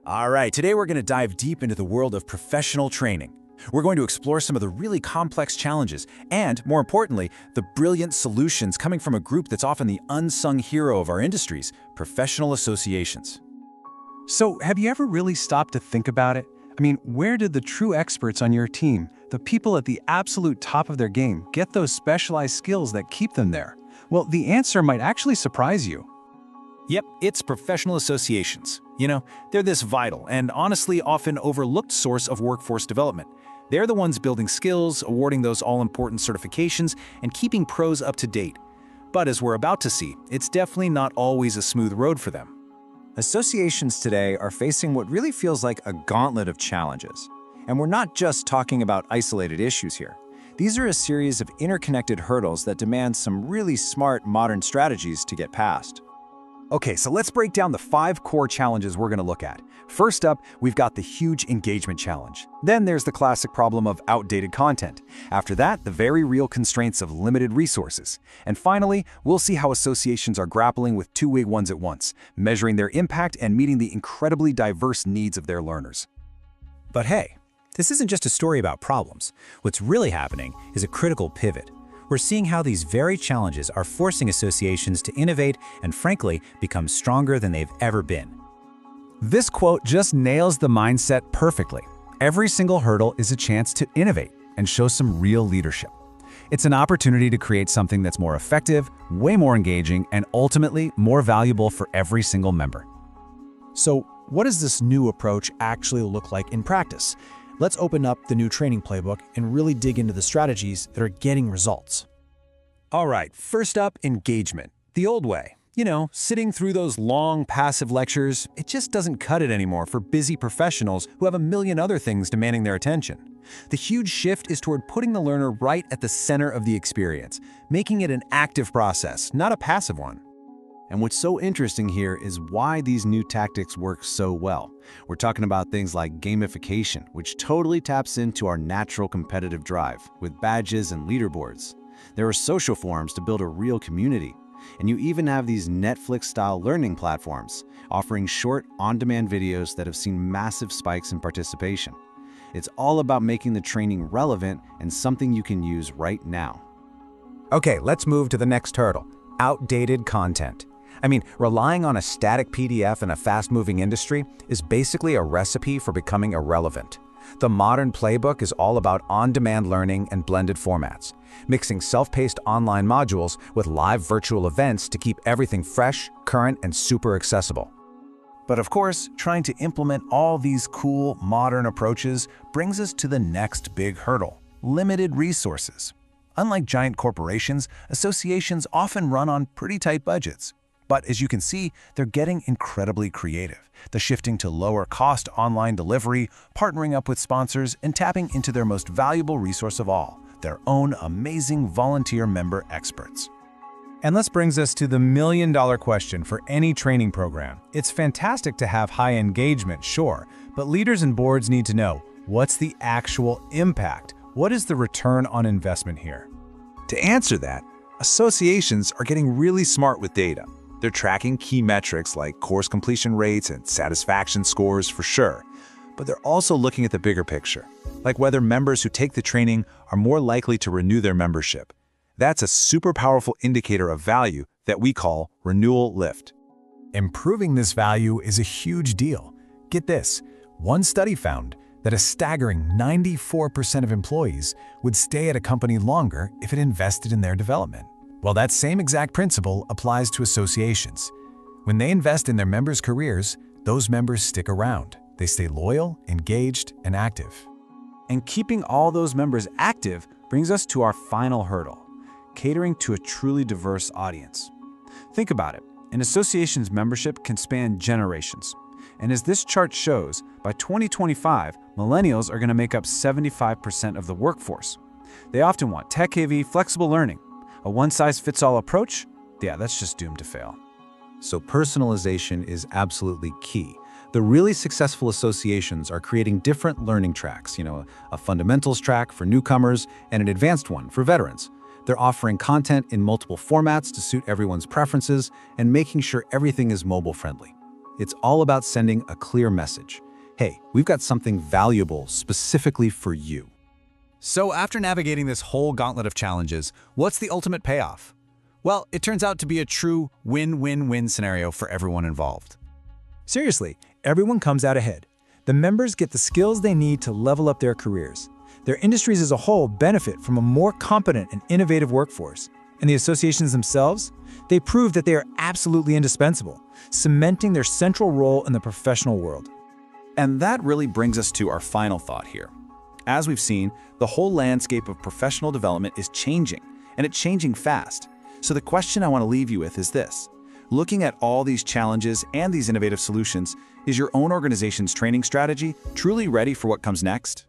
All right, today we're going to dive deep into the world of professional training. We're going to explore some of the really complex challenges and, more importantly, the brilliant solutions coming from a group that's often the unsung hero of our industries, professional associations. So, have you ever really stopped to think about it? Where did the true experts on your team, the people at the absolute top of their game, get those specialized skills that keep them there? Well, the answer might actually surprise you. Yep, it's professional associations. They're this vital and honestly often overlooked source of workforce development. They're the ones building skills, awarding those all-important certifications, and keeping pros up to date. But as we're about to see, it's definitely not always a smooth road for them. Associations today are facing what really feels like a gauntlet of challenges. And we're not just talking about isolated issues here. These are a series of interconnected hurdles that demand some really smart modern strategies to get past. Okay, so let's break down the 5 core challenges we're going to look at. First up, we've got the huge engagement challenge. Then there's the classic problem of outdated content. After that, the very real constraints of limited resources. And finally, we'll see how associations are grappling with two big ones at once, measuring their impact and meeting the incredibly diverse needs of their learners. But hey, this isn't just a story about problems. What's really happening is a critical pivot. We're seeing how these very challenges are forcing associations to innovate and, frankly, become stronger than they've ever been. This quote just nails the mindset perfectly. Every single hurdle is a chance to innovate and show some real leadership. It's an opportunity to create something that's more effective, way more engaging, and ultimately more valuable for every single member. So, what does this new approach actually look like in practice? Let's open up the new training playbook and really dig into the strategies that are getting results. All right, first up, engagement. The old way. Sitting through those long, passive lectures, it just doesn't cut it anymore for busy professionals who have a million other things demanding their attention. The huge shift is toward putting the learner right at the center of the experience, making it an active process, not a passive one. And what's so interesting here is why these new tactics work so well. We're talking about things like gamification, which totally taps into our natural competitive drive with badges and leaderboards. There are social forums to build a real community. And you even have these Netflix-style learning platforms offering short, on-demand videos that have seen massive spikes in participation. It's all about making the training relevant and something you can use right now. Okay, let's move to the next hurdle: outdated content. Relying on a static PDF in a fast-moving industry is basically a recipe for becoming irrelevant. The modern playbook is all about on-demand learning and blended formats, mixing self-paced online modules with live virtual events to keep everything fresh, current, and super accessible. But of course, trying to implement all these cool, modern approaches brings us to the next big hurdle: limited resources. Unlike giant corporations, associations often run on pretty tight budgets. But as you can see, they're getting incredibly creative. They're shifting to lower-cost online delivery, partnering up with sponsors, and tapping into their most valuable resource of all, their own amazing volunteer member experts. And this brings us to the million-dollar question for any training program. It's fantastic to have high engagement, sure, but leaders and boards need to know, what's the actual impact? What is the return on investment here? To answer that, associations are getting really smart with data. They're tracking key metrics like course completion rates and satisfaction scores for sure, but they're also looking at the bigger picture, like whether members who take the training are more likely to renew their membership. That's a super powerful indicator of value that we call renewal lift. Improving this value is a huge deal. Get this, one study found that a staggering 94% of employees would stay at a company longer if it invested in their development. Well, that same exact principle applies to associations. When they invest in their members' careers, those members stick around. They stay loyal, engaged, and active. And keeping all those members active brings us to our final hurdle: catering to a truly diverse audience. Think about it. An association's membership can span generations. And as this chart shows, by 2025, millennials are going to make up 75% of the workforce. They often want tech-heavy, flexible learning. A one-size-fits-all approach? Yeah, that's just doomed to fail. So personalization is absolutely key. The really successful associations are creating different learning tracks, a fundamentals track for newcomers and an advanced one for veterans. They're offering content in multiple formats to suit everyone's preferences and making sure everything is mobile-friendly. It's all about sending a clear message. Hey, we've got something valuable specifically for you. So after navigating this whole gauntlet of challenges, what's the ultimate payoff? Well, it turns out to be a true win-win-win scenario for everyone involved. Seriously, everyone comes out ahead. The members get the skills they need to level up their careers. Their industries as a whole benefit from a more competent and innovative workforce. And the associations themselves, they prove that they are absolutely indispensable, cementing their central role in the professional world. And that really brings us to our final thought here. As we've seen, the whole landscape of professional development is changing, and it's changing fast. So the question I want to leave you with is this. Looking at all these challenges and these innovative solutions, is your own organization's training strategy truly ready for what comes next?